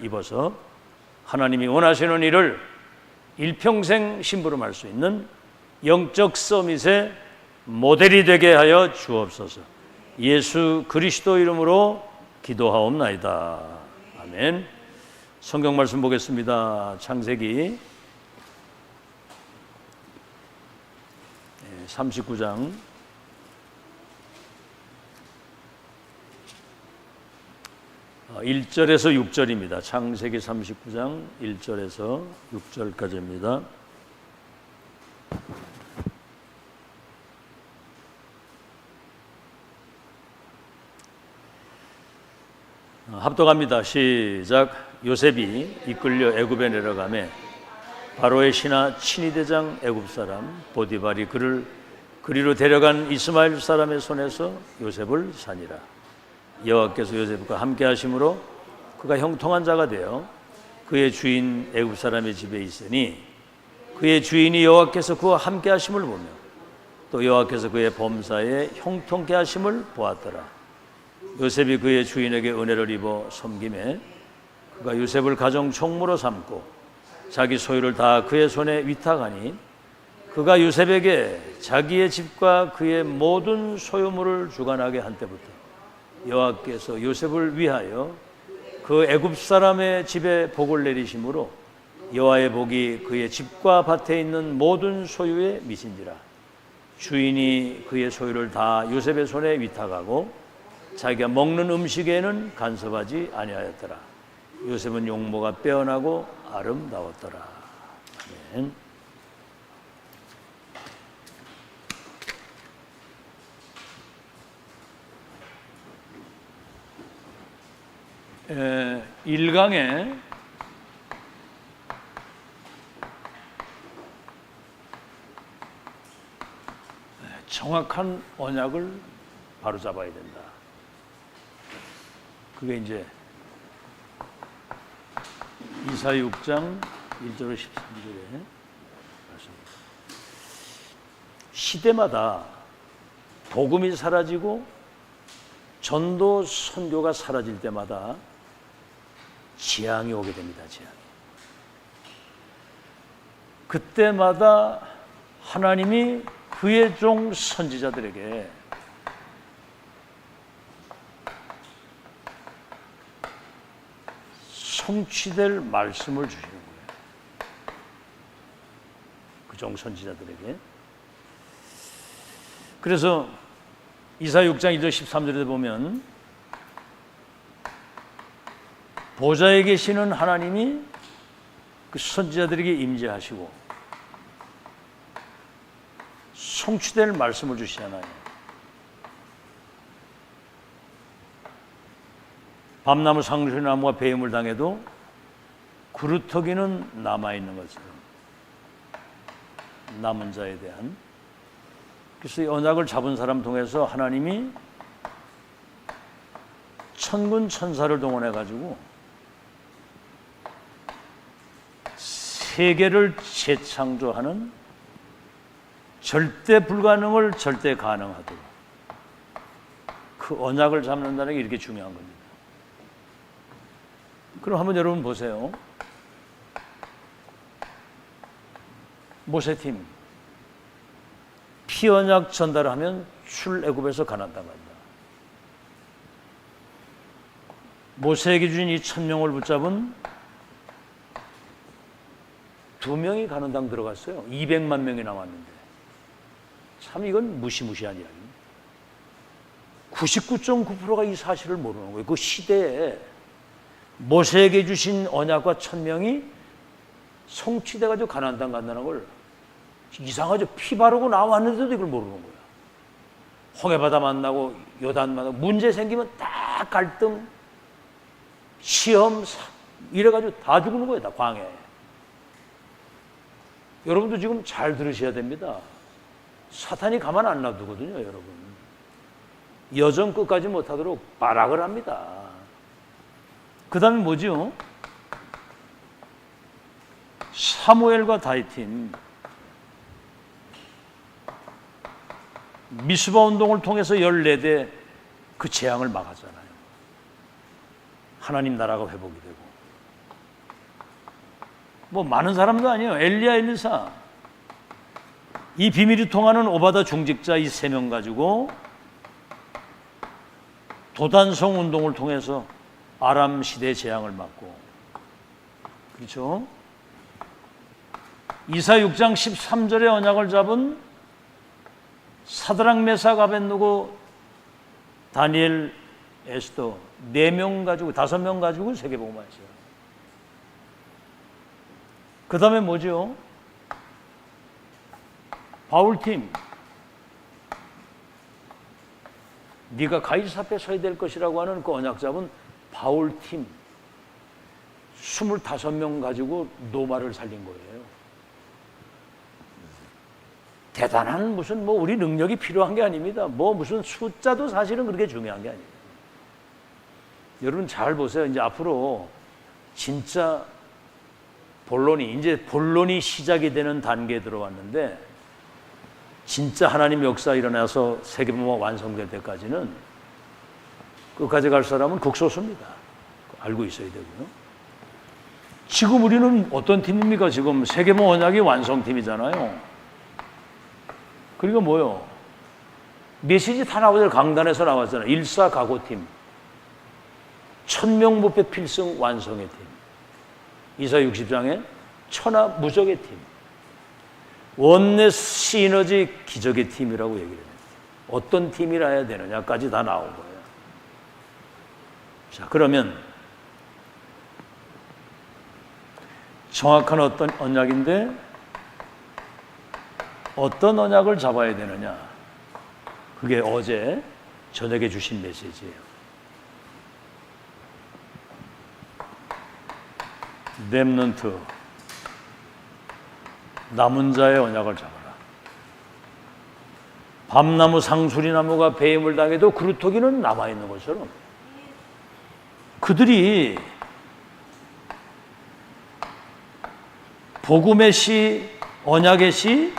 입어서 하나님이 원하시는 일을 일평생 심부름할 수 있는 영적 서밋의 모델이 되게 하여 주옵소서. 예수 그리스도 이름으로 기도하옵나이다. 아멘. 성경 말씀 보겠습니다. 창세기 39장 1절에서 6절입니다. 창세기 39장 1절에서 6절까지입니다. 합독합니다. 시작. 요셉이 이끌려 애굽에 내려가매 바로의 신하 친위대장 애굽 사람 보디발이 그를 그리로 데려간 이스마엘 사람의 손에서 요셉을 산이라. 여호와께서 요셉과 함께 하심으로 그가 형통한 자가 되어 그의 주인 애굽 사람의 집에 있으니 그의 주인이 여호와께서 그와 함께 하심을 보며 또 여호와께서 그의 범사에 형통케 하심을 보았더라. 요셉이 그의 주인에게 은혜를 입어 섬김에 그가 요셉을 가정 총무로 삼고 자기 소유를 다 그의 손에 위탁하니 그가 요셉에게 자기의 집과 그의 모든 소유물을 주관하게 한 때부터 여호와께서 요셉을 위하여 그 애굽 사람의 집에 복을 내리심으로 여호와의 복이 그의 집과 밭에 있는 모든 소유에 미친지라. 주인이 그의 소유를 다 요셉의 손에 위탁하고 자기가 먹는 음식에는 간섭하지 아니하였더라. 요셉은 용모가 빼어나고 아름다웠더라. 아멘. 일강에 정확한 언약을 바로잡아야 된다. 그게 이제 이사 6장 1절로 13절에 말씀입니다. 시대마다 복음이 사라지고 전도 선교가 사라질 때마다 재앙이 오게 됩니다. 재앙이. 그때마다 하나님이 그의 종 선지자들에게 성취될 말씀을 주시는 거예요. 그 종 선지자들에게. 그래서 이사 6장 1절 13절에 보면 보좌에 계시는 하나님이 그 선지자들에게 임재하시고 성취될 말씀을 주시잖아요. 밤나무 상수나무가 배임을 당해도 구루터기는 남아있는 것처럼 남은 자에 대한. 그래서 이 언약을 잡은 사람 통해서 하나님이 천군 천사를 동원해 가지고 세계를 재창조하는 절대 불가능을 절대 가능하도록 그 언약을 잡는다는 게 이렇게 중요한 겁니다. 그럼 한번 여러분 보세요. 모세팀 피언약 전달하면 출애굽에서 가나안 땅 간다. 모세에게 주신 이 1000명을 붙잡은 2명이 가나안 땅 들어갔어요. 200만 명이 남았는데 참 이건 무시무시한 이야기입니다. 99.9%가 이 사실을 모르는 거예요. 그 시대에 모세에게 주신 언약과 1000명이 성취돼가지고 가나안 땅 간다는 걸 이상하죠. 피 바르고 나왔는데도 이걸 모르는 거야. 홍해바다 만나고 요단 만나고 문제 생기면 딱 갈등, 시험 이래가지고 다 죽는 거예요. 다 광해. 여러분도 지금 잘 들으셔야 됩니다. 사탄이 가만 안 놔두거든요. 여러분. 여정 끝까지 못하도록 발악을 합니다. 그 다음에 뭐죠? 사무엘과 다윗팀 미스바 운동을 통해서 14대 그 재앙을 막았잖아요. 하나님 나라가 회복이 되고 뭐 많은 사람도 아니에요. 엘리야, 엘리사. 이 비밀이 통하는 오바다 중직자 이 3명 가지고 도단성 운동을 통해서 아람 시대 재앙을 막고, 그렇죠? 이사 6장 13절의 언약을 잡은 사드락, 메삭, 아벳느고, 다니엘, 에스더 4명 가지고 5명 가지고 세계복음화 했어요. 그 다음에 뭐죠? 바울팀. 네가 가이사 앞에 서야 될 것이라고 하는 그 언약 잡은 바울팀 25명 가지고 노마를 살린 거예요. 대단한 무슨 뭐 우리 능력이 필요한 게 아닙니다. 뭐 무슨 숫자도 사실은 그렇게 중요한 게 아니에요. 여러분 잘 보세요. 이제 앞으로 진짜 본론이 시작이 되는 단계에 들어왔는데, 진짜 하나님 역사 일어나서 세계복음화 완성될 때까지는 끝까지 갈 사람은 극소수입니다. 알고 있어야 되고요. 지금 우리는 어떤 팀입니까? 지금 세계복음화 언약이 완성팀이잖아요. 그리고 뭐요? 메시지 다 나오잖아요. 강단에서 나왔잖아요. 일사각오팀, 1000명 부패 필승 완성의 팀, 이사 60장에 천하 무적의 팀, 원내 시너지 기적의 팀이라고 얘기를 해요. 어떤 팀이라 해야 되느냐까지 다 나온 거예요. 자, 그러면 정확한 어떤 언약인데 어떤 언약을 잡아야 되느냐, 그게 어제 저녁에 주신 메시지예요. 렘넌트, 남은 자의 언약을 잡아라. 밤나무, 상수리나무가 배임을 당해도 그루터기는 남아있는 것처럼 그들이 복음의 씨, 언약의 씨,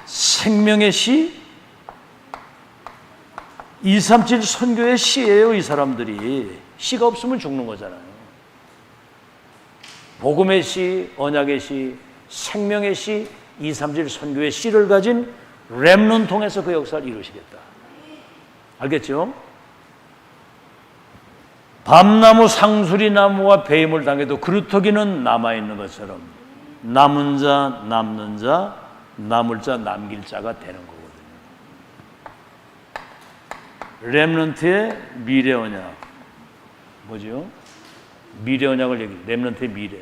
생명의 씨, 237 선교의 씨예요. 이 사람들이 씨가 없으면 죽는 거잖아요. 복음의 씨, 언약의 씨, 생명의 씨, 237 선교의 씨를 가진 렘넌트 통해서 그 역사를 이루시겠다. 알겠죠? 밤나무, 상수리나무와 배임을 당해도 그루터기는 남아있는 것처럼 남은 자, 남는 자, 남을 자, 남길 자가 되는 거거든요. 렘넌트의 미래 언약. 뭐죠? 미래 언약을 얘기해요. 렘넌트의 미래.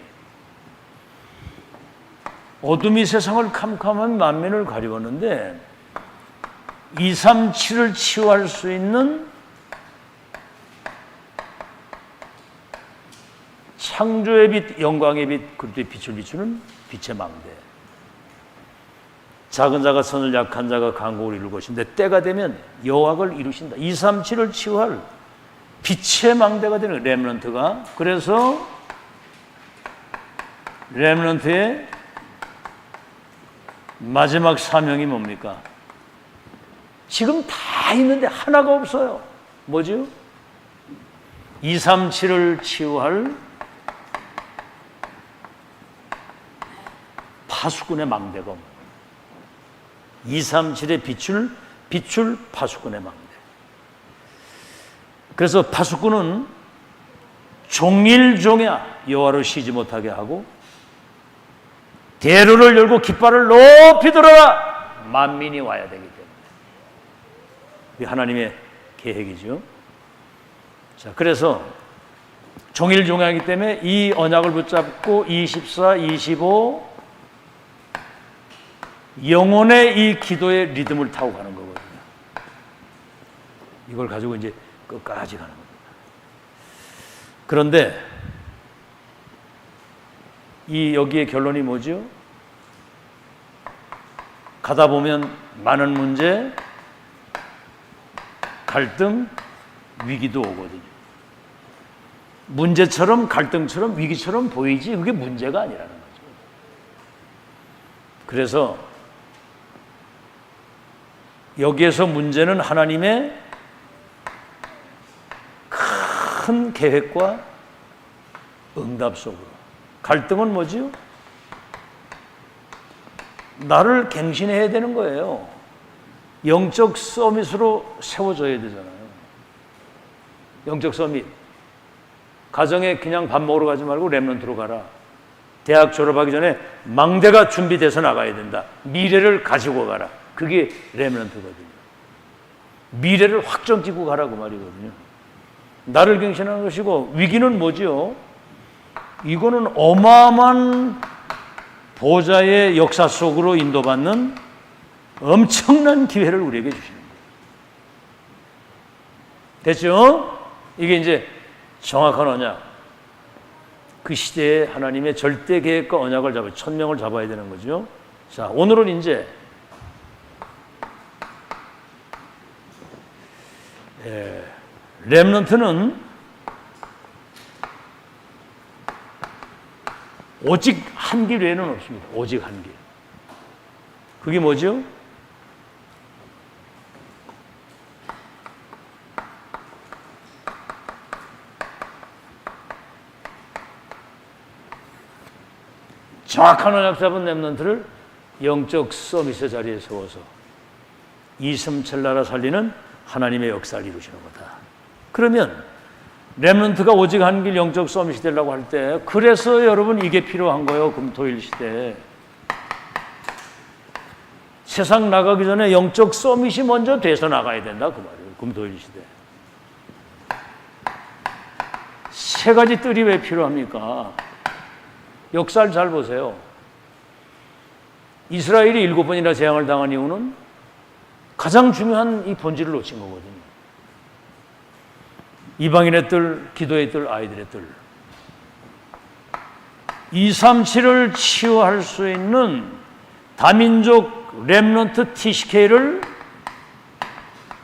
어둠이 세상을 캄캄한 만민을 가리웠는데 237을 치유할 수 있는 창조의 빛, 영광의 빛, 그때 빛을 비추는 빛의 망대. 작은 자가 선을, 약한 자가 강국을 이룰 것인데 때가 되면 여호와를 이루신다. 237을 치유할 빛의 망대가 되는 렘넌트가. 그래서 렘넌트의 마지막 사명이 뭡니까? 지금 다 있는데 하나가 없어요. 뭐죠? 237을 치유할 파수꾼의 망대가 없는 거예요. 237의 빛을 파수꾼의 망대. 그래서 파수꾼은 종일종야 여호와를 쉬지 못하게 하고 대로를 열고 깃발을 높이 들어라. 만민이 와야 되기 때문에. 이게 하나님의 계획이죠. 자, 그래서 종일종야이기 때문에 이 언약을 붙잡고 24, 25 영혼의 이 기도의 리듬을 타고 가는 거거든요. 이걸 가지고 이제 끝까지 가는 겁니다. 그런데 여기에 결론이 뭐죠? 가다 보면 많은 문제, 갈등, 위기도 오거든요. 문제처럼 갈등처럼 위기처럼 보이지 그게 문제가 아니라는 거죠. 그래서 여기에서 문제는 하나님의 큰 계획과 응답 속으로. 갈등은 뭐지요? 나를 갱신해야 되는 거예요. 영적 서밋으로 세워줘야 되잖아요. 영적 서밋. 가정에 그냥 밥 먹으러 가지 말고 렘넌트로 가라. 대학 졸업하기 전에 망대가 준비돼서 나가야 된다. 미래를 가지고 가라. 그게 렘넌트거든요. 미래를 확정 짓고 가라고 말이거든요. 나를 갱신하는 것이고, 위기는 뭐지요? 이거는 어마어마한 보좌의 역사 속으로 인도받는 엄청난 기회를 우리에게 주시는 거예요. 됐죠? 이게 이제 정확한 언약. 그 시대에 하나님의 절대 계획과 언약을 잡아야, 천명을 잡아야 되는 거죠. 자, 오늘은 이제 렘넌트는 오직 한 길 외에는 없습니다. 오직 한 길. 그게 뭐죠? 정확한 언약 잡은 렘넌트를 영적 서밋의 자리에 세워서 이슴철 살리는 하나님의 역사를 이루시는 거다. 그러면 렘넌트가 오직 한 길 영적 서밋이 되려고 할 때, 그래서 여러분 이게 필요한 거예요. 금토일 시대에. 세상 나가기 전에 영적 서밋이 먼저 돼서 나가야 된다 그 말이에요. 금토일 시대. 세 가지 뜰이 왜 필요합니까? 역사를 잘 보세요. 이스라엘이 7번이나 재앙을 당한 이유는 가장 중요한 이 본질을 놓친 거거든요. 이방인의 뜰, 기도의 뜰, 아이들의 뜰. 237을 치유할 수 있는 다민족 렘넌트 TCK를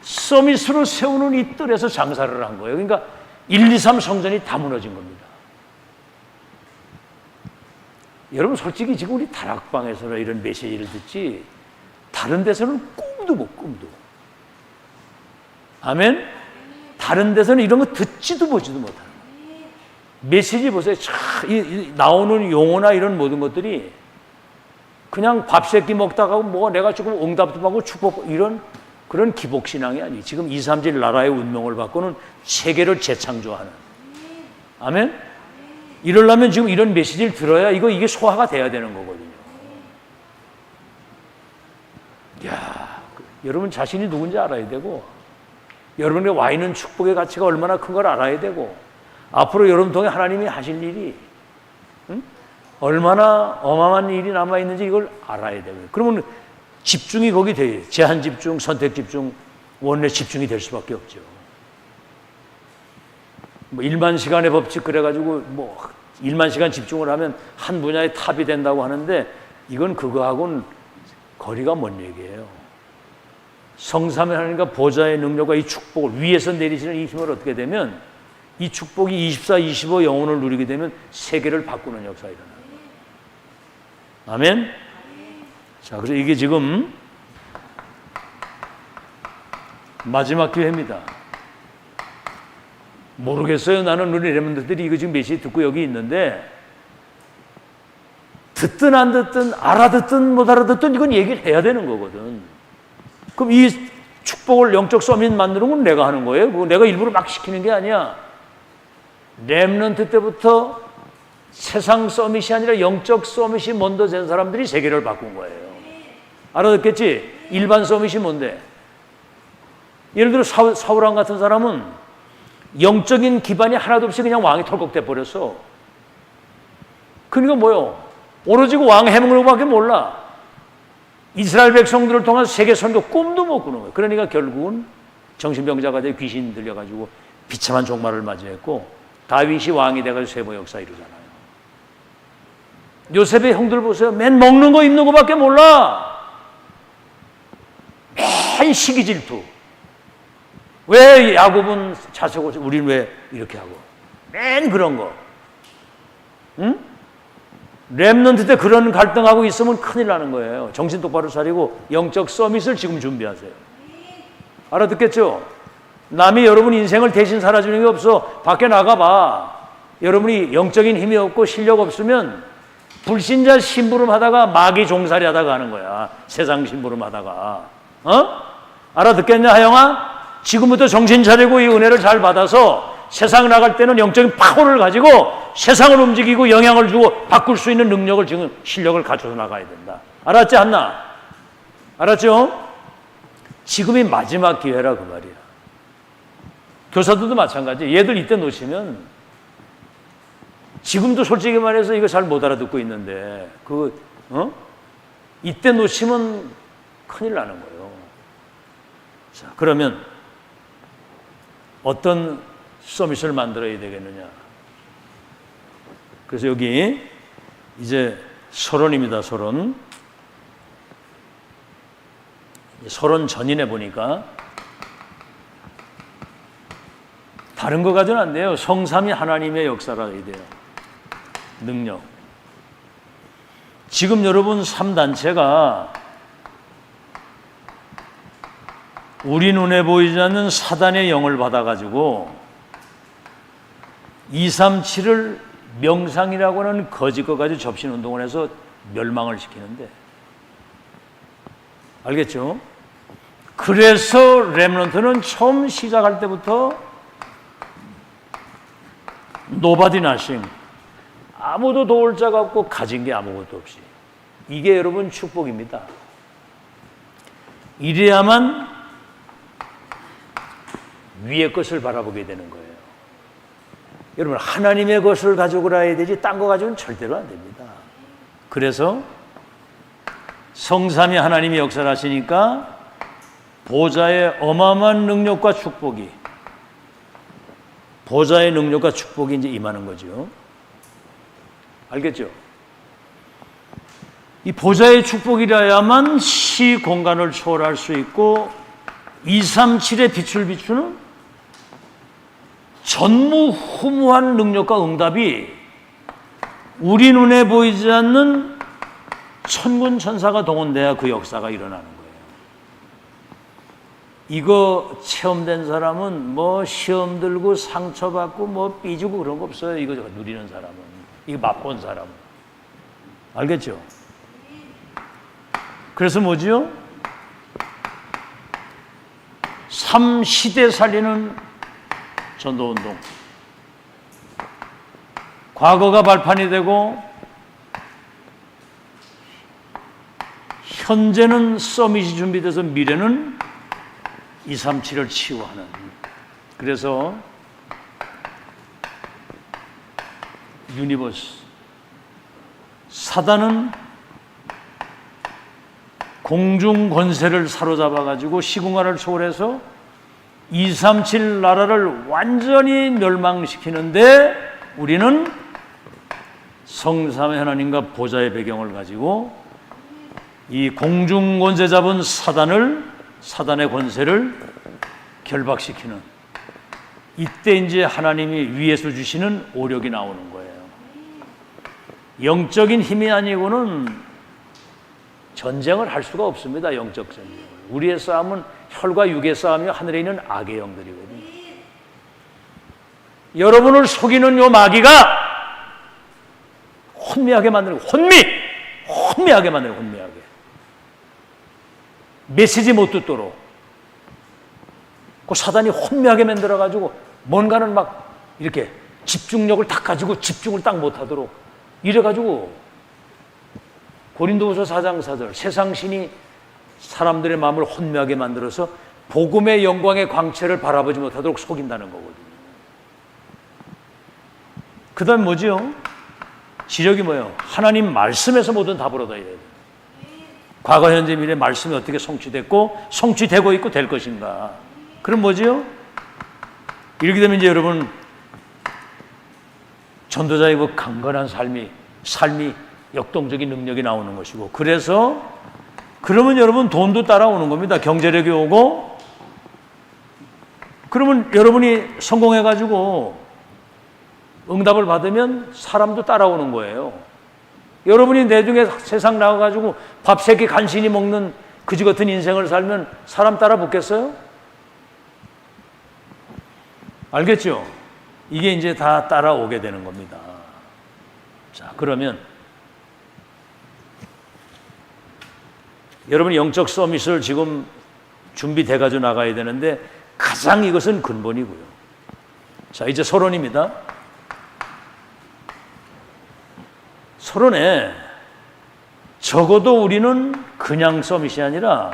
서밋으로 세우는 이 뜰에서 장사를 한 거예요. 그러니까 1, 2, 3 성전이 다 무너진 겁니다. 여러분 솔직히 지금 우리 다락방에서나 이런 메시지를 듣지 다른 데서는 꿈도 못 꿈도. 아멘? 다른 데서는 이런 거 듣지도 보지도 못하는 거예요. 메시지 보세요. 나오는 용어나 이런 모든 것들이 그냥 밥 세끼 먹다가 뭐 내가 조금 응답도 받고 축복 이런 그런 기복신앙이 아니에요. 지금 2, 3질 나라의 운명을 바꾸는 세계를 재창조하는. 아멘? 이러려면 지금 이런 메시지를 들어야 이게 소화가 돼야 되는 거거든요. 야, 여러분 자신이 누군지 알아야 되고, 여러분의 와 있는 축복의 가치가 얼마나 큰 걸 알아야 되고, 앞으로 여러분 통해 하나님이 하실 일이 얼마나 어마어마한 일이 남아 있는지 이걸 알아야 되고요. 그러면 집중이 거기 돼요. 제한 집중, 선택 집중, 원래 집중이 될 수밖에 없죠. 뭐 1만 시간의 법칙 그래가지고 뭐 1만 시간 집중을 하면 한 분야의 탑이 된다고 하는데 이건 그거하고는 거리가 먼 얘기예요. 성삼위 하나님과 보좌의 능력과 이 축복을 위에서 내리시는 이 힘을 얻게 되면 이 축복이 24, 25 영혼을 누리게 되면 세계를 바꾸는 역사가 일어나요. 아멘? 자, 그래서 이게 지금 마지막 기회입니다. 모르겠어요. 나는 우리 렘넌트들이 이거 지금 메시지 듣고 여기 있는데 듣든 안 듣든 알아듣든 못 알아듣든 이건 얘기를 해야 되는 거거든. 그럼 이 축복을 영적 서밋 만드는 건 내가 하는 거예요. 그거 내가 일부러 막 시키는 게 아니야. 렘넌트 때부터 세상 서밋이 아니라 영적 서밋이 먼저 된 사람들이 세계를 바꾼 거예요. 알아듣겠지? 일반 서밋이 뭔데? 예를 들어 사울왕 같은 사람은 영적인 기반이 하나도 없이 그냥 왕이 털컥돼 버렸어. 그러니까 뭐요? 오로지 왕 해먹는 것밖에 몰라. 이스라엘 백성들을 통해서 세계 선교 꿈도 못 꾸는 거예요. 그러니까 결국은 정신병자가 돼 귀신 들려가지고 비참한 종말을 맞이했고 다윗이 왕이 돼가지고 세보 역사 이루잖아요. 요셉의 형들 보세요. 맨 먹는 거 입는 거밖에 몰라. 맨 시기 질투. 왜 야곱은 자세고 우리는 왜 이렇게 하고 맨 그런 거. 응? 렘넌트 때 그런 갈등하고 있으면 큰일 나는 거예요. 정신 똑바로 차리고 영적 서밋을 지금 준비하세요. 알아듣겠죠? 남이 여러분 인생을 대신 살아주는 게 없어. 밖에 나가봐. 여러분이 영적인 힘이 없고 실력 없으면 불신자 심부름 하다가 마귀 종살이 하다가 하는 거야. 세상 심부름 하다가. 알아듣겠냐, 하영아? 지금부터 정신 차리고 이 은혜를 잘 받아서 세상 나갈 때는 영적인 파워를 가지고 세상을 움직이고 영향을 주고 바꿀 수 있는 능력을 지금 실력을 갖춰서 나가야 된다. 알았지, 한나? 알았죠? 지금이 마지막 기회라 그 말이야. 교사들도 마찬가지. 얘들 이때 놓치면 지금도 솔직히 말해서 이거 잘 못 알아듣고 있는데 이때 놓치면 큰일 나는 거예요. 자, 그러면 어떤 서밋을 만들어야 되겠느냐? 그래서 여기 이제 서론입니다. 서론 전인에 보니까 다른 거 가지고는 안 돼요. 성삼위 하나님의 역사라 해야 돼요. 능력. 지금 여러분 3단체가 우리 눈에 보이지 않는 사단의 영을 받아가지고 237을 명상이라고 하는 거짓 것 가지고 접신운동을 해서 멸망을 시키는데, 알겠죠? 그래서 렘넌트는 처음 시작할 때부터 노바디 나싱, 아무도 도울 자가 없고 가진 게 아무것도 없이, 이게 여러분 축복입니다. 이래야만 위의 것을 바라보게 되는 거예요. 여러분, 하나님의 것을 가지고 가야 되지 딴 거 가지고는 절대로 안 됩니다. 그래서 성삼위 하나님이 역사를 하시니까 보좌의 어마어마한 능력과 축복이, 보좌의 능력과 축복이 이제 임하는 거죠. 알겠죠? 이 보좌의 축복이라야만 시 공간을 초월할 수 있고 237의 빛을 비추는 전무후무한 능력과 응답이 우리 눈에 보이지 않는 천군 천사가 동원돼야 그 역사가 일어나는 거예요. 이거 체험된 사람은 뭐 시험 들고 상처받고 뭐 삐지고 그런 거 없어요. 이거 누리는 사람은, 이거 맛본 사람은. 알겠죠? 그래서 뭐지요? 3시대 살리는 전도운동. 과거가 발판이 되고 현재는 서밋이 준비돼서 미래는 237을 치유하는. 그래서 유니버스, 사단은 공중 권세를 사로잡아 가지고 시공간을 초월해서 237 나라를 완전히 멸망시키는데, 우리는 성삼의 하나님과 보좌의 배경을 가지고 이 공중 권세 잡은 사단의 권세를 결박시키는, 이때 이제 하나님이 위에서 주시는 오력이 나오는 거예요. 영적인 힘이 아니고는 전쟁을 할 수가 없습니다. 영적 전쟁을. 우리의 싸움은 혈과 육의 싸움이요, 하늘에 있는 악의 영들이거든요. 여러분을 속이는 요 마귀가 혼미하게 만드는, 혼미하게 만드는, 혼미하게. 메시지 못 듣도록. 그 사단이 혼미하게 만들어가지고 뭔가는 막 이렇게 집중력을 딱 가지고 집중을 딱 못하도록 이래가지고, 고린도후서 4장 4절, 세상 신이 사람들의 마음을 혼미하게 만들어서 복음의 영광의 광채를 바라보지 못하도록 속인다는 거거든요. 그 다음 뭐지요? 지력이 뭐예요? 하나님 말씀에서 모든 답을 얻어야 돼요. 과거, 현재, 미래 말씀이 어떻게 성취됐고 성취되고 있고 될 것인가. 그럼 뭐지요? 이렇게 되면 이제 여러분, 전도자의 그 강건한 삶이 역동적인 능력이 나오는 것이고, 그러면 여러분 돈도 따라오는 겁니다. 경제력이 오고, 그러면 여러분이 성공해가지고 응답을 받으면 사람도 따라오는 거예요. 여러분이 내중에 세상 나와가지고 밥 세 끼 간신히 먹는 그지 같은 인생을 살면 사람 따라 붙겠어요? 알겠죠? 이게 이제 다 따라오게 되는 겁니다. 자, 그러면 여러분이 영적 서밋을 지금 준비돼 가지고 나가야 되는데 가장 이것은 근본이고요. 자, 이제 서론입니다. 서론에 적어도 우리는 그냥 서밋이 아니라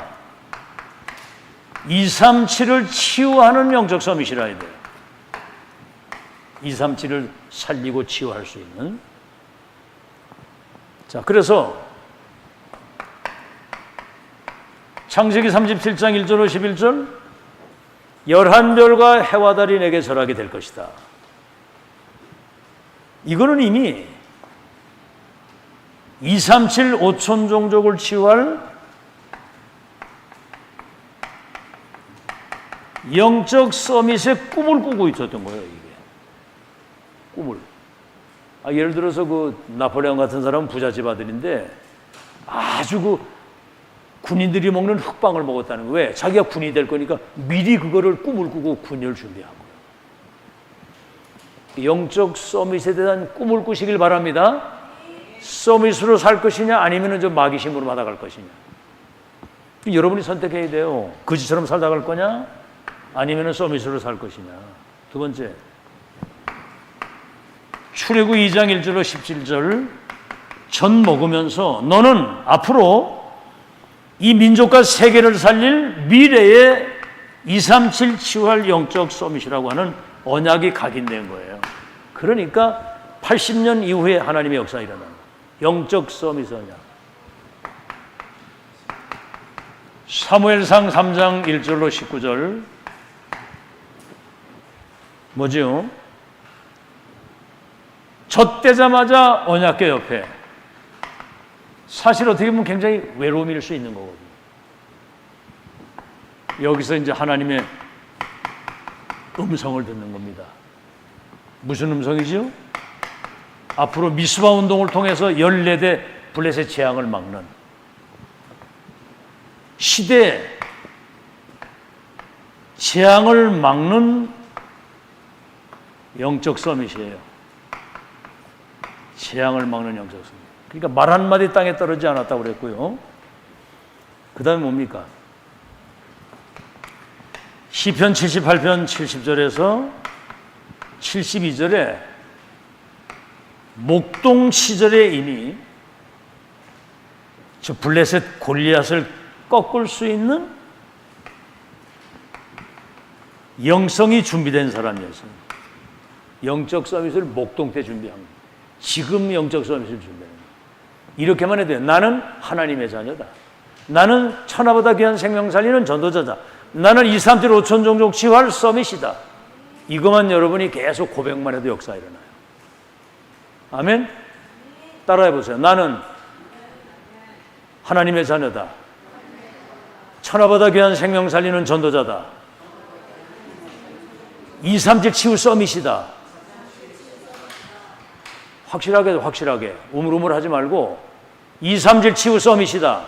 237을 치유하는 영적 서밋이라 해야 돼요. 237을 살리고 치유할 수 있는. 자, 그래서 창세기 37장 1절로 11절 11별과 해와 달이 내게 절하게 될 것이다. 이거는 이미 237 5천 종족을 치유할 영적 서밋의 꿈을 꾸고 있었던 거예요. 이게 꿈을. 예를 들어서 그 나폴레옹 같은 사람은 부잣집 아들인데 아주 그 군인들이 먹는 흑빵을 먹었다는 거예요. 왜? 자기가 군인이 될 거니까 미리 그거를 꿈을 꾸고 군인을 준비한 거예요. 영적 서밋에 대한 꿈을 꾸시길 바랍니다. 서밋으로 살 것이냐 아니면 좀 마귀심으로 받아갈 것이냐. 여러분이 선택해야 돼요. 거지처럼 살다 갈 거냐 아니면 서밋으로 살 것이냐. 두 번째, 출애굽 2장 1절로 17절 전 먹으면서 너는 앞으로 이 민족과 세계를 살릴 미래의 237 치유할 영적 서밋이라고 하는 언약이 각인된 거예요. 그러니까 80년 이후에 하나님의 역사가 일어나는 영적 서밋 언약. 사무엘상 3장 1절로 19절 뭐죠? 젖대자마자 언약궤 옆에 사실 어떻게 보면 굉장히 외로움일 수 있는 거거든요. 여기서 이제 하나님의 음성을 듣는 겁니다. 무슨 음성이죠? 앞으로 미스바 운동을 통해서 14대 블레셋 재앙을 막는 시대 재앙을 막는 영적 서밋이에요. 재앙을 막는 영적 서밋. 그러니까 말 한마디 땅에 떨어지지 않았다고 그랬고요. 그 다음에 뭡니까? 시편 78편 70절에서 72절에 목동 시절에 이미 저 블레셋 골리앗을 꺾을 수 있는 영성이 준비된 사람이었어요. 영적 서밋을 목동 때 준비한 거예요. 지금 영적 서밋을 준비하는 거예요. 이렇게만 해도 돼요. 나는 하나님의 자녀다. 나는 천하보다 귀한 생명 살리는 전도자다. 나는 237 5천 종족 치유할 서밋이다. 이것만 여러분이 계속 고백만 해도 역사가 일어나요. 아멘? 따라해 보세요. 나는 하나님의 자녀다. 천하보다 귀한 생명 살리는 전도자다. 237 치유 서밋이다. 확실하게 우물우물하지 말고 237 치유 서밋이다.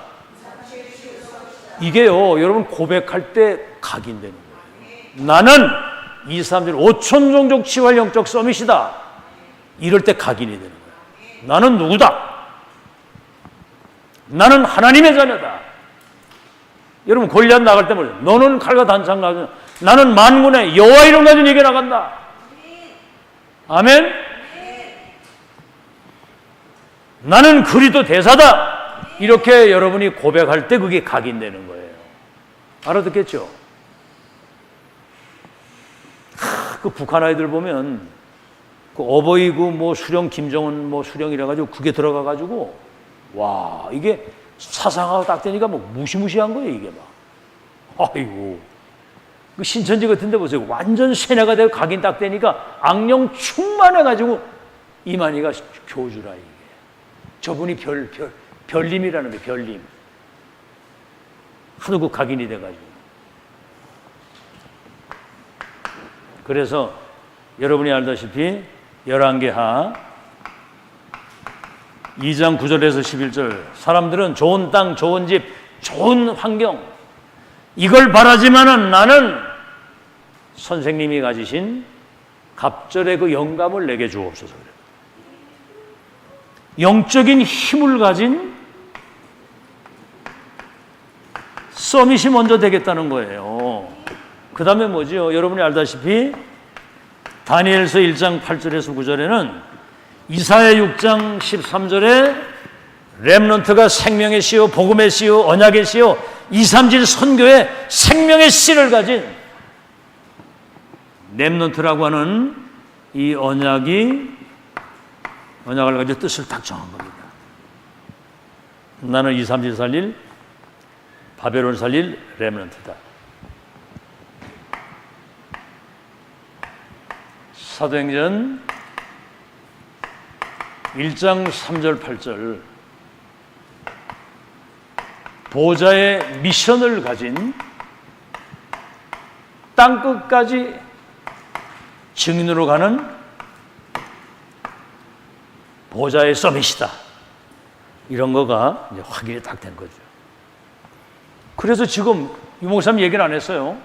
이게요, 여러분 고백할 때 각인되는 거예요. 나는 237 5천 종족 치유할 영적 서밋이다. 이럴 때 각인이 되는 거예요. 나는 누구다? 나는 하나님의 자녀다. 여러분 골리앗 나갈 때 말이에요. 너는 칼과 단창 가지고 나는 만군의 여호와 이름 가지고 이겨 나간다. 아멘. 나는 그리스도 대사다. 이렇게 여러분이 고백할 때 그게 각인되는 거예요. 알아듣겠죠? 그 북한 아이들 보면 그 어버이 뭐 수령 김정은 뭐 수령이라 가지고 그게 들어가 가지고 와 이게 사상하고 딱 되니까 뭐 무시무시한 거예요 이게 막. 아이고 그 신천지 같은데 보세요. 완전 세뇌가 되고 각인 딱 되니까 악령 충만해 가지고 이만희가 교주라 이게. 저분이 별님이라는 거예요. 별님. 하도 그 각인이 돼가지고. 그래서 여러분이 알다시피 열왕기하 2장 9절에서 11절 사람들은 좋은 땅, 좋은 집, 좋은 환경 이걸 바라지만은 나는 선생님이 가지신 갑절의 그 영감을 내게 주옵소서. 그래요. 영적인 힘을 가진 서밋이 먼저 되겠다는 거예요. 그 다음에 뭐지요? 여러분이 알다시피 다니엘서 1장 8절에서 9절에는 이사야 6장 13절에 렘넌트가 생명의 씨요 복음의 씨요 언약의 씨요 2, 3질 선교의 생명의 씨를 가진 렘넌트라고 하는 이 언약을 가지고 뜻을 딱 정한 겁니다. 나는 2, 3질 살릴 바벨론 살릴 렘넌트다. 사도행전 1장 3절 8절 보좌의 미션을 가진 땅끝까지 증인으로 가는 보좌의 서밋이다. 이런 거가 이제 확인이 딱 된 거죠. 그래서 지금 유 목사님 얘기를 안 했어요.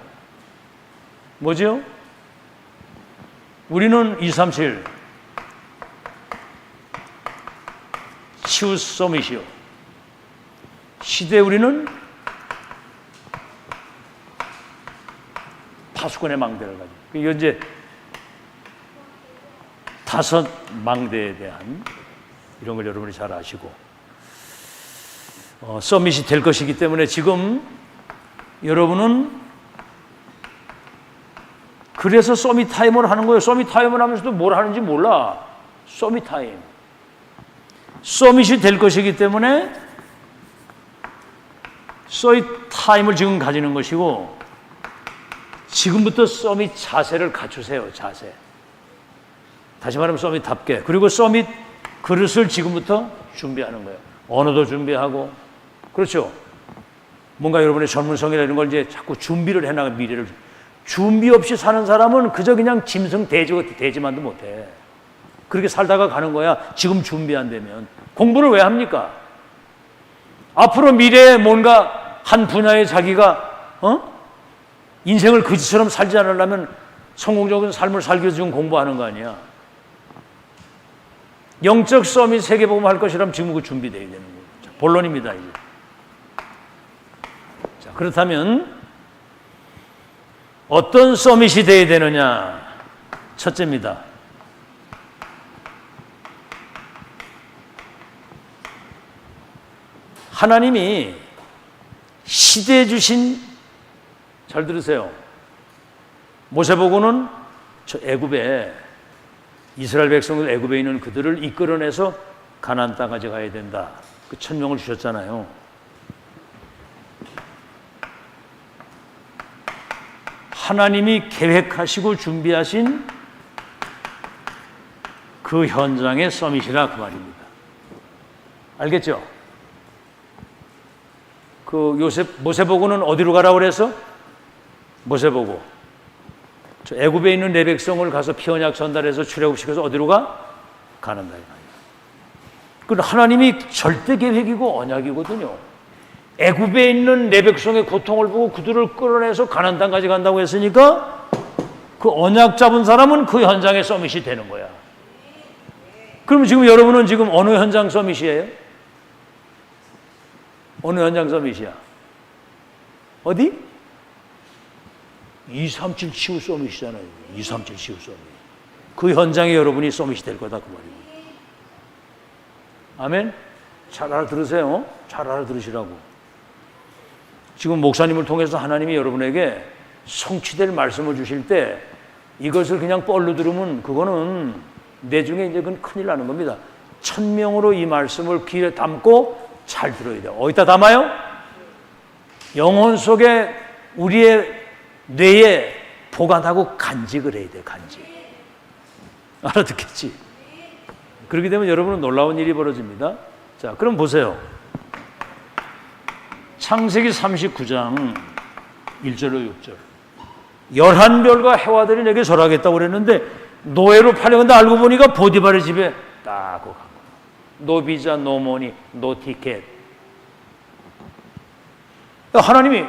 뭐죠? 우리는 237 치유 서밋이요. 시대 우리는 파수꾼의 망대를 가지고 이거 이제 5 망대에 대한 이런 걸 여러분이 잘 아시고 서밋이 될 것이기 때문에 지금 여러분은 그래서 서밋 타임을 하는 거예요. 서밋 타임을 하면서도 뭘 하는지 몰라. 서밋 타임. 서밋이 될 것이기 때문에 서밋 타임을 지금 가지는 것이고 지금부터 서밋 자세를 갖추세요. 자세. 다시 말하면 서밋답게. 그리고 서밋 그릇을 지금부터 준비하는 거예요. 언어도 준비하고 그렇죠. 뭔가 여러분의 전문성이나 이런 걸 이제 자꾸 준비를 해나가 미래를 준비 없이 사는 사람은 그저 그냥 짐승 돼지만도 못해. 그렇게 살다가 가는 거야. 지금 준비 안 되면. 공부를 왜 합니까? 앞으로 미래에 뭔가 한 분야에 자기가 인생을 그지처럼 살지 않으려면 성공적인 삶을 살기 위해서 지금 공부하는 거 아니야. 영적 서밋 세계복음 할 것이라면 지금 그 준비되어야 되는 거예요. 자, 본론입니다. 이제. 자, 그렇다면 어떤 서밋이 되어야 되느냐? 첫째입니다. 하나님이 시대에 주신, 잘 들으세요. 모세보고는 저 애굽에 이스라엘 백성들 애굽에 있는 그들을 이끌어내서 가나안 땅까지 가야 된다. 그 천명을 주셨잖아요. 하나님이 계획하시고 준비하신 그 현장의 서밋이라 그 말입니다. 알겠죠? 그 모세보고는 어디로 가라고 그래서? 모세보고 저 애굽에 있는 내 백성을 가서 피언약 전달해서 출애굽시켜서 어디로 가? 가난다. 그 하나님이 절대 계획이고 언약이거든요. 애굽에 있는 내 백성의 고통을 보고 그들을 끌어내서 가나안 땅까지 간다고 했으니까 그 언약 잡은 사람은 그 현장의 서밋이 되는 거야. 그럼 지금 여러분은 지금 어느 현장 서밋이에요? 어느 현장 서밋이야? 어디? 237 치유 서밋이잖아요. 237 치유 서밋. 그 현장에 여러분이 서밋이 될 거다 그 말이에요. 아멘? 잘 알아들으세요. 잘 알아들으시라고. 지금 목사님을 통해서 하나님이 여러분에게 성취될 말씀을 주실 때 이것을 그냥 뻘로 들으면 그거는 내중에 이제 그건 큰일 나는 겁니다. 천명으로 이 말씀을 귀에 담고 잘 들어야 돼요. 어디다 담아요? 영혼 속에 우리의 뇌에 보관하고 간직을 해야 돼요. 간직. 알아듣겠지? 그렇게 되면 여러분은 놀라운 일이 벌어집니다. 자, 그럼 보세요. 창세기 39장 1절로 6절. 11별과 해와들이 내게 절하겠다고 그랬는데 노예로 팔려는데 알고 보니까 보디발의 집에 딱 간 거야. 노 비자, 노 머니, 노 티켓. 하나님이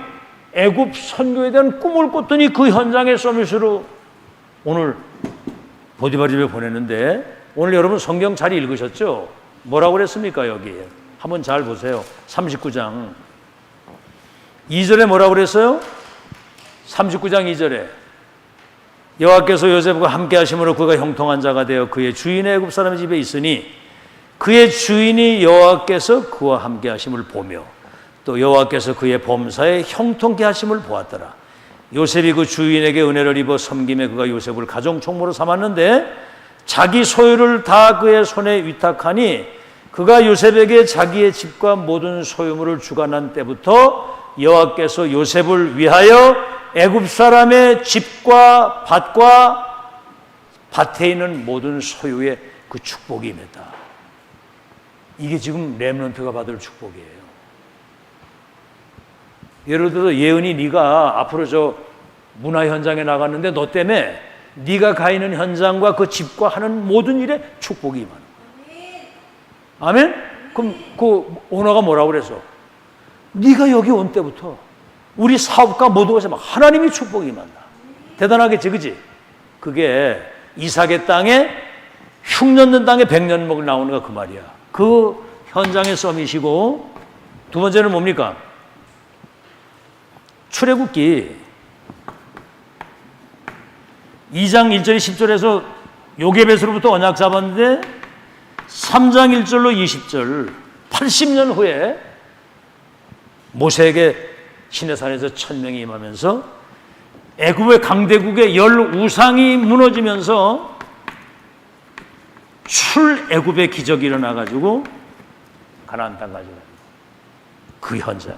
애굽 선교에 대한 꿈을 꿨더니 그 현장의 서밋으로 오늘 보디발 집에 보냈는데 오늘 여러분 성경 잘 읽으셨죠? 뭐라고 그랬습니까? 여기 한번 잘 보세요. 39장 2절에 뭐라고 그랬어요? 39장 2절에 여호와께서 요셉과 함께 하심으로 그가 형통한 자가 되어 그의 주인의 애굽 사람의 집에 있으니 그의 주인이 여호와께서 그와 함께 하심을 보며 또 여호와께서 그의 범사에 형통케 하심을 보았더라. 요셉이 그 주인에게 은혜를 입어 섬김에 그가 요셉을 가정 총무로 삼았는데 자기 소유를 다 그의 손에 위탁하니 그가 요셉에게 자기의 집과 모든 소유물을 주관한 때부터 여호와께서 요셉을 위하여 애굽 사람의 집과 밭과 밭에 있는 모든 소유에 그 축복이 임했다. 이게 지금 렘넌트가 받을 축복이에요. 예를 들어 예은이 네가 앞으로 저 문화 현장에 나갔는데 너 때문에 네가 가 있는 현장과 그 집과 하는 모든 일에 축복이 임하는 거야. 아멘? 그럼 그 오너가 뭐라고 그래서 네가 여기 온 때부터 우리 사업과 모든 것에 막 하나님이 축복이 임한다. 대단하겠지, 그지? 그게 이삭의 땅에 흉년된 땅에 100년 먹을 나오는 거 그 말이야. 그 현장의 썸이시고 두 번째는 뭡니까? 출애굽기 2장 1절 10절에서 요게벳으로부터 언약 잡았는데 3장 1절로 20절 80년 후에 모세에게 시내산에서 천명이 임하면서 애굽의 강대국의 10우상이 무너지면서 출애굽의 기적이 일어나가지고 가나안 땅 가져가요. 그 현장.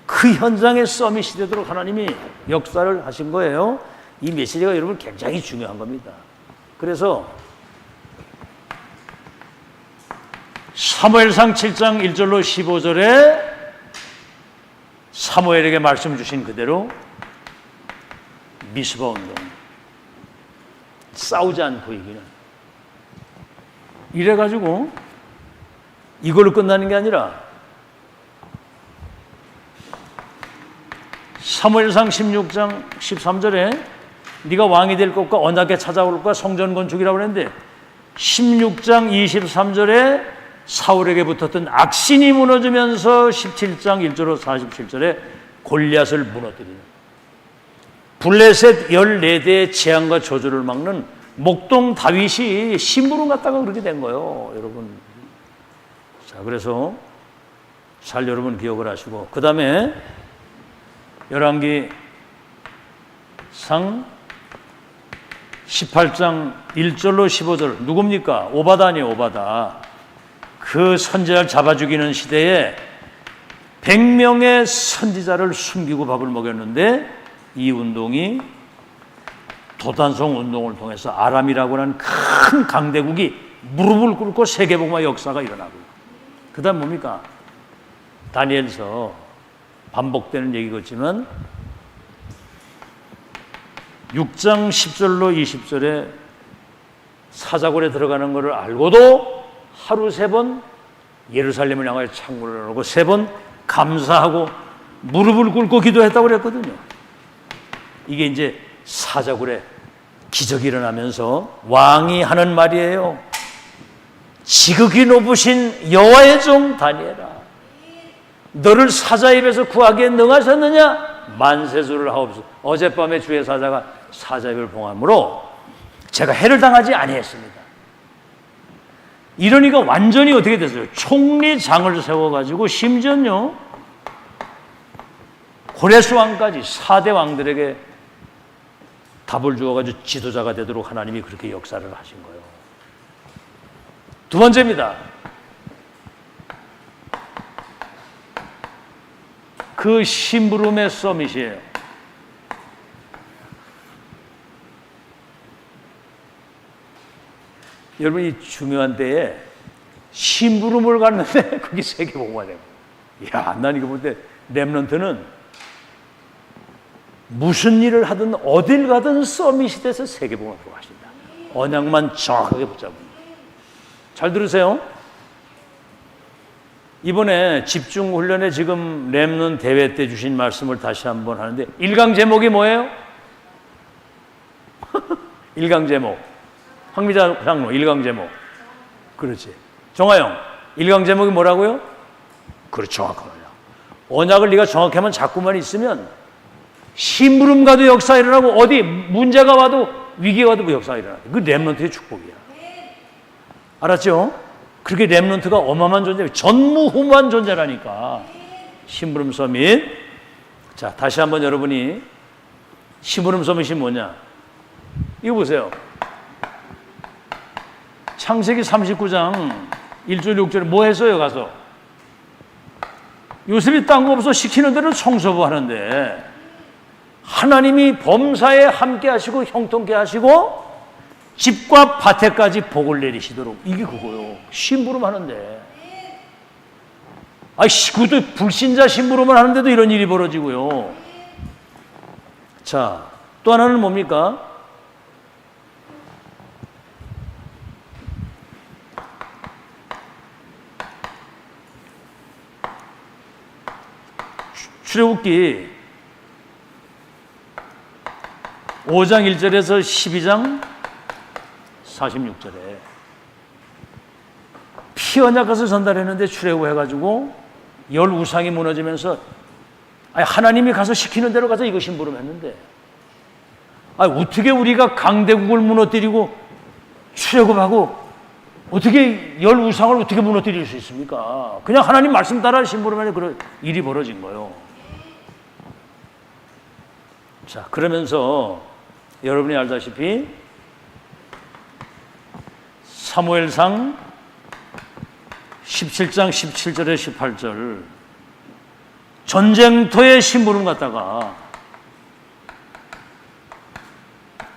그 현장에 서밋이 되도록 하나님이 역사를 하신 거예요. 이 메시지가 여러분 굉장히 중요한 겁니다. 그래서 사무엘상 7장 1절로 15절에 사무엘에게 말씀 주신 그대로 미스바 운동, 싸우지 않고 이기는, 이래가지고 이걸로 끝나는 게 아니라 사무엘상 16장 13절에 네가 왕이 될 것과 언약에 찾아올 것과 성전 건축이라고 했는데 16장 23절에 사울에게 붙었던 악신이 무너지면서 17장 1절로 47절에 골리앗을 무너뜨리는, 블레셋 14대의 재앙과 저주를 막는 목동 다윗이 심부름 갔다가 그렇게 된 거예요, 여러분. 자, 그래서 잘 여러분 기억을 하시고, 그 다음에 열왕기상 18장 1절로 15절 누굽니까? 오바다 아니에요, 오바다. 그 선지자를 잡아 죽이는 시대에 100명의 선지자를 숨기고 밥을 먹였는데 이 운동이 도단성 운동을 통해서 아람이라고 하는 큰 강대국이 무릎을 꿇고 세계복음화 역사가 일어나고, 그 다음 뭡니까? 다니엘서 반복되는 얘기겠지만 6장 10절로 20절에 사자굴에 들어가는 것을 알고도 하루 3번 예루살렘을 향하여 창문을 열고 3번 감사하고 무릎을 꿇고 기도했다고 그랬거든요. 이게 이제 사자굴에 기적이 일어나면서 왕이 하는 말이에요. 지극히 높으신 여호와의 종 다니엘아, 너를 사자 입에서 구하기에 능하셨느냐? 만세수를 하옵소서. 어젯밤에 주의 사자가 사자 입을 봉함으로 제가 해를 당하지 아니했습니다. 이러니까 완전히 어떻게 됐어요? 총리장을 세워가지고 심지어는요 고레스 왕까지 4대 왕들에게 답을 주어가지고 지도자가 되도록 하나님이 그렇게 역사를 하신 거예요. 두 번째입니다. 그 심부름의 서밋이에요. 여러분, 이 중요한 때에 심부름을 갔는데 그게 세계복음화 되고, 이야, 난 이거 볼 때 렘넌트는 무슨 일을 하든 어딜 가든 서밋이 돼서 세계복음화로 가신다. 언약만 정확하게 붙잡습니다. 잘 들으세요. 이번에 집중훈련에 지금 렘넌트 대회 때 주신 말씀을 다시 한번 하는데 1강 제목이 뭐예요? 일강 제목. 황미자 장로 일강 제목. 그렇지. 정화영 일강 제목이 뭐라고요? 그렇죠. 정확하냐. 언약을 네가 정확히 하면 자꾸만 있으면 심부름 가도 역사 일어나고 어디 문제가 와도 위기가 와도 그 역사가 일어나. 그 렘넌트의 축복이야. 알았죠? 그렇게 렘넌트가 어마어마한 존재예요. 전무후무한 존재라니까. 심부름 서밋. 자, 다시 한번 여러분이 심부름 서밋이 뭐냐? 이거 보세요. 창세기 39장 1절 6절에 뭐 했어요? 가서 요셉이 딴 거 없어 시키는 대로 청소부 하는데 하나님이 범사에 함께 하시고 형통케 하시고 집과 밭에까지 복을 내리시도록. 이게 그거요. 심부름 하는데. 그것도 불신자 심부름을 하는데도 이런 일이 벌어지고요. 자, 또 하나는 뭡니까? 출애굽기 5장 1절에서 12장 46절에 피 언약궤를 전달했는데 출애굽해가지고 열 우상이 무너지면서 하나님이 가서 시키는 대로 가서 이거 심부름했는데 어떻게 우리가 강대국을 무너뜨리고 출애굽하고 어떻게 열 우상을 어떻게 무너뜨릴 수 있습니까? 그냥 하나님 말씀 따라 심부름하는 그런 일이 벌어진 거예요. 자, 그러면서 여러분이 알다시피 사무엘상 17장 17절에 18절 전쟁터에 심부름 갔다가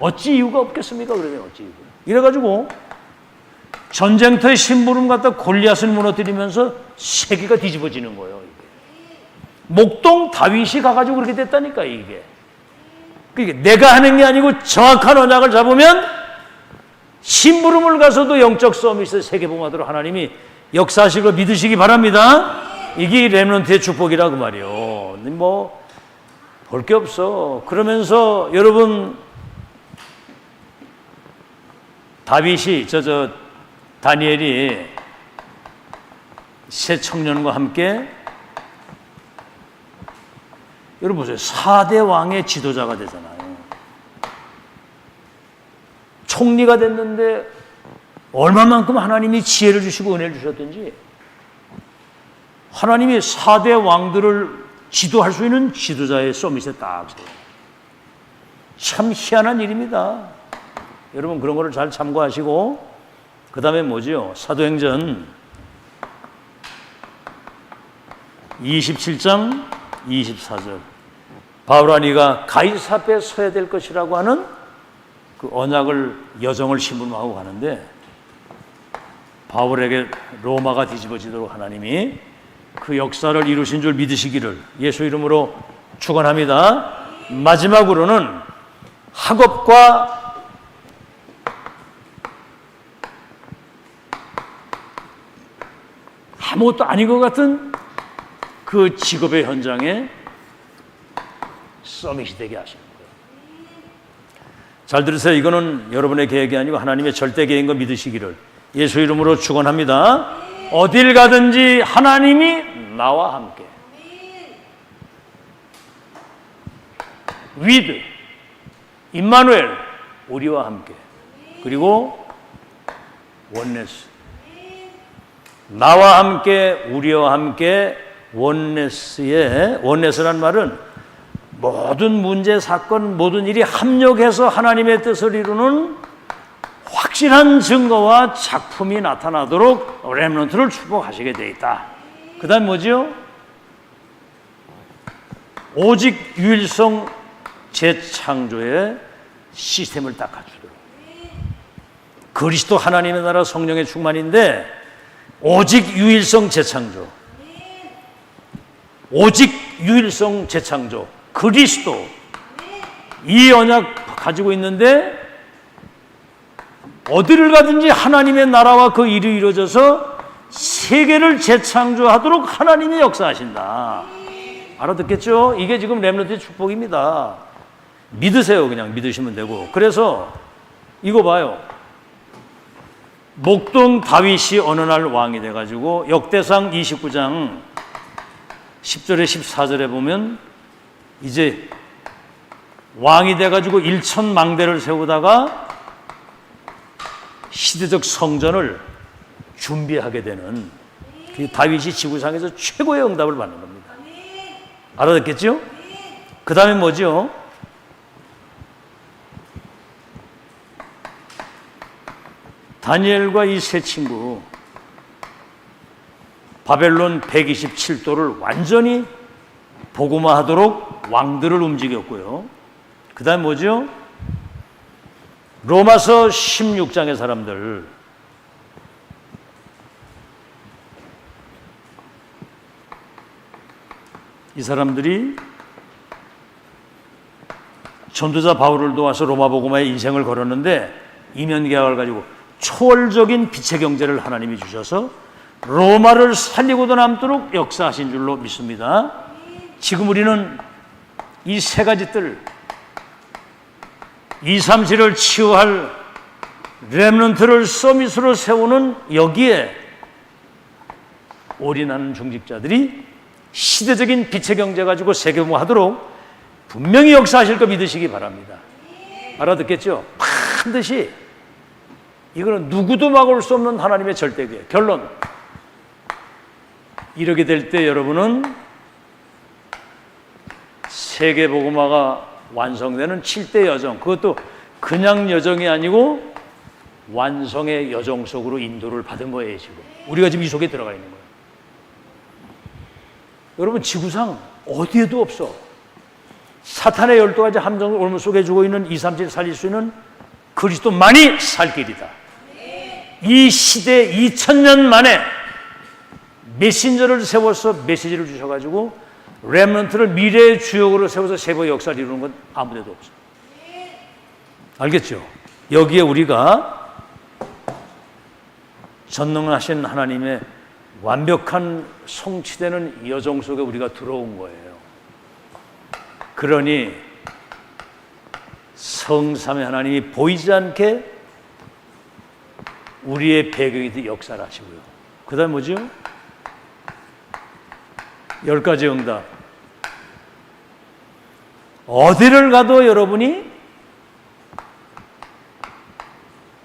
어찌 이유가 없겠습니까? 그러면 어찌 이유가. 이래가지고 전쟁터에 심부름 갔다 골리앗을 무너뜨리면서 세계가 뒤집어지는 거예요. 이게. 목동 다윗이 가가지고 그렇게 됐다니까 이게. 그러니까 내가 하는 게 아니고 정확한 언약을 잡으면 심부름을 가서도 영적 서밋에 세계봉화도록 하나님이 역사하실 걸 믿으시기 바랍니다. 이게 렘넌트의 축복이라고 말이요. 뭐 볼 게 없어. 그러면서 여러분 다윗이 다니엘이 새 청년과 함께 여러분 보세요. 4대 왕의 지도자가 되잖아요. 총리가 됐는데 얼마만큼 하나님이 지혜를 주시고 은혜를 주셨든지 하나님이 4대 왕들을 지도할 수 있는 지도자의 서밋에 딱 서요. 참 희한한 일입니다. 여러분 그런 거를 잘 참고하시고 그 다음에 뭐지요? 사도행전 27장 24절 바울아 네가 가이사 앞에 서야 될 것이라고 하는 그 언약을 여정을 심부름하고 가는데 바울에게 로마가 뒤집어지도록 하나님이 그 역사를 이루신 줄 믿으시기를 예수 이름으로 축원합니다. 마지막으로는 학업과 아무것도 아닌 것 같은 그 직업의 현장에 서밋이 되게 하시는 거예요. 잘 들으세요. 이거는 여러분의 계획이 아니고 하나님의 절대 계획인 거 믿으시기를 예수 이름으로 축원합니다. 어딜 가든지 하나님이 나와 함께. with 임마누엘 우리와 함께. 그리고 원네스 나와 함께 우리와 함께 원네스란 말은 모든 문제 사건 모든 일이 합력해서 하나님의 뜻을 이루는 확실한 증거와 작품이 나타나도록 렘넌트를 축복하시게 돼 있다. 그 다음 뭐지요? 오직 유일성 재창조의 시스템을 딱 갖추도록. 그리스도 하나님의 나라 성령의 충만인데 오직 유일성 재창조. 오직 유일성 재창조. 그리스도. 이 언약 가지고 있는데 어디를 가든지 하나님의 나라와 그 일이 이루어져서 세계를 재창조하도록 하나님이 역사하신다. 알아듣겠죠? 이게 지금 렘넌트의 축복입니다. 믿으세요. 그냥 믿으시면 되고. 그래서 이거 봐요. 목동 다윗이 어느 날 왕이 돼가지고 역대상 29장 10절에 14절에 보면 이제 왕이 돼가지고 일천망대를 세우다가 시대적 성전을 준비하게 되는 그 다윗이 지구상에서 최고의 응답을 받는 겁니다. 알아듣겠죠? 그 다음에 뭐죠? 다니엘과 이 세 친구 바벨론 127도를 완전히 복음화하도록 왕들을 움직였고요. 그 다음에 뭐죠? 로마서 16장의 사람들, 이 사람들이 전도자 바울을 도와서 로마 복음화에 인생을 걸었는데 이면계약을 가지고 초월적인 빛의 경제를 하나님이 주셔서 로마를 살리고도 남도록 역사하신 줄로 믿습니다. 지금 우리는 이 세 가지 뜰 237을 치유할 렘넌트를 서밋으로 세우는 여기에 올인하는 중직자들이 시대적인 빛의 경제 가지고 세계화하도록 분명히 역사하실 거 믿으시기 바랍니다. 알아듣겠죠? 반드시 이거는 누구도 막을 수 없는 하나님의 절대계획. 결론, 이렇게 될 때 여러분은 세계복음화가 완성되는 7대 여정, 그것도 그냥 여정이 아니고 완성의 여정 속으로 인도를 받은 거예요. 지금 우리가 지금 이 속에 들어가 있는 거예요. 여러분, 지구상 어디에도 없어. 사탄의 12가지 함정을 올무 속에 주고 있는 237 살릴 수 있는 그리스도만이 살 길이다. 이 시대 2000년 만에 메신저를 세워서 메시지를 주셔가지고 렘넌트를 미래의 주역으로 세워서 세계의 역사를 이루는 건 아무데도 없어요. 알겠죠? 여기에 우리가 전능하신 하나님의 완벽한 성취되는 여정 속에 우리가 들어온 거예요. 그러니 성삼의 하나님이 보이지 않게 우리의 배경이 역사를 하시고요. 그 다음 뭐죠? 10가지 응답. 어디를 가도 여러분이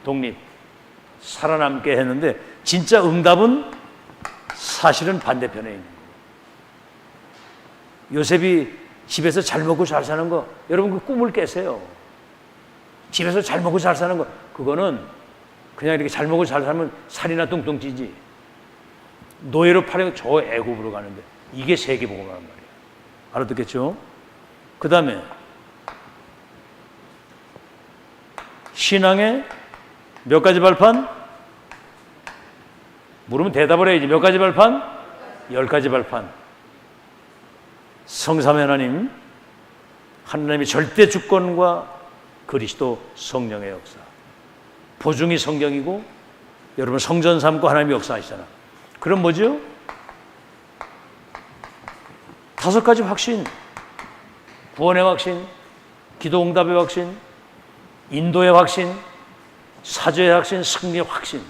독립, 살아남게 했는데 진짜 응답은 사실은 반대편에 있는 거예요. 요셉이 집에서 잘 먹고 잘 사는 거, 여러분 그 꿈을 깨세요. 집에서 잘 먹고 잘 사는 거, 그거는 그냥 이렇게 잘 먹고 잘 살면 살이나 뚱뚱 찌지. 노예로 팔려 저 애굽으로 가는데 이게 세계복음이란 말이에요. 알아듣겠죠? 그 다음에 신앙의 몇 가지 발판? 물으면 대답을 해야지. 몇 가지 발판? 10가지 발판. 성삼위 하나님, 하나님의 절대 주권과 그리스도 성령의 역사. 보증이 성경이고 여러분 성전 삼고 하나님이 역사하시잖아. 그럼 뭐죠? 5가지 확신. 구원의 확신, 기도응답의 확신, 인도의 확신, 사죄의 확신, 승리의 확신.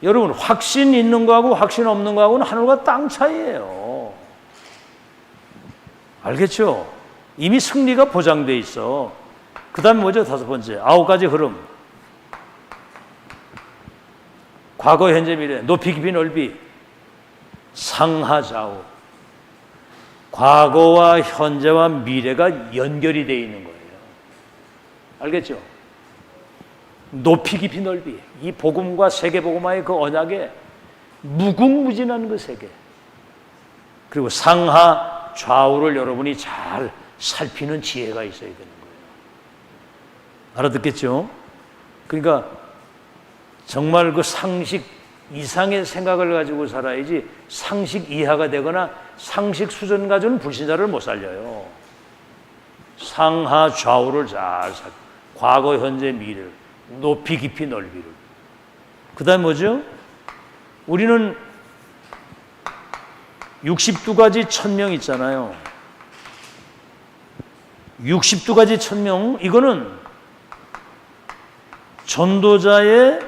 여러분 확신 있는 거하고 확신 없는 거하고는 하늘과 땅 차이예요. 알겠죠? 이미 승리가 보장돼 있어. 그 다음에 뭐죠? 5번째 9가지 흐름. 과거, 현재, 미래, 높이, 깊이, 넓이, 상하, 좌우. 과거와 현재와 미래가 연결이 되어 있는 거예요. 알겠죠? 높이, 깊이, 넓이. 이 복음과 세계복음화의 그 언약에 무궁무진한 그 세계. 그리고 상하, 좌우를 여러분이 잘 살피는 지혜가 있어야 되는 거예요. 알아듣겠죠? 그러니까 정말 그 상식 이상의 생각을 가지고 살아야지 상식 이하가 되거나 상식 수준 가지고는 불신자를 못 살려요. 상하 좌우를 잘 살, 과거, 현재, 미래를, 높이, 깊이, 넓이를. 그 다음에 뭐죠? 우리는 62가지 천명 있잖아요. 62가지 천명, 이거는 전도자의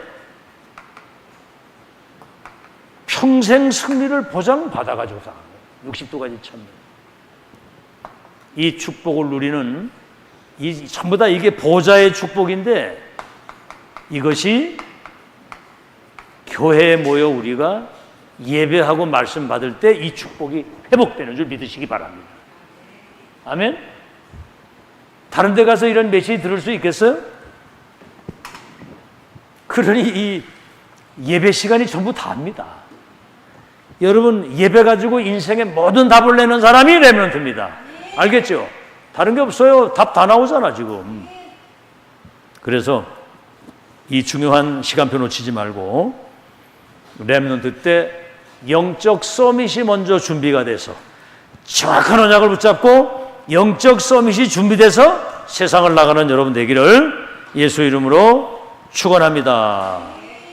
평생 승리를 보장받아가지고 사는 거예요. 60도까지 참여. 이 축복을 누리는 전부 다 이게 보좌의 축복인데 이것이 교회에 모여 우리가 예배하고 말씀 받을 때 이 축복이 회복되는 줄 믿으시기 바랍니다. 아멘? 다른 데 가서 이런 메시지 들을 수 있겠어요? 그러니 이 예배 시간이 전부 다입니다. 여러분 예배 가지고 인생의 모든 답을 내는 사람이 렘넌트입니다. 알겠죠? 다른 게 없어요. 답 다 나오잖아 지금. 그래서 이 중요한 시간표 놓치지 말고 렘넌트 때 영적 서밋이 먼저 준비가 돼서 정확한 언약을 붙잡고 영적 서밋이 준비돼서 세상을 나가는 여러분 되기를 예수 이름으로 축원합니다.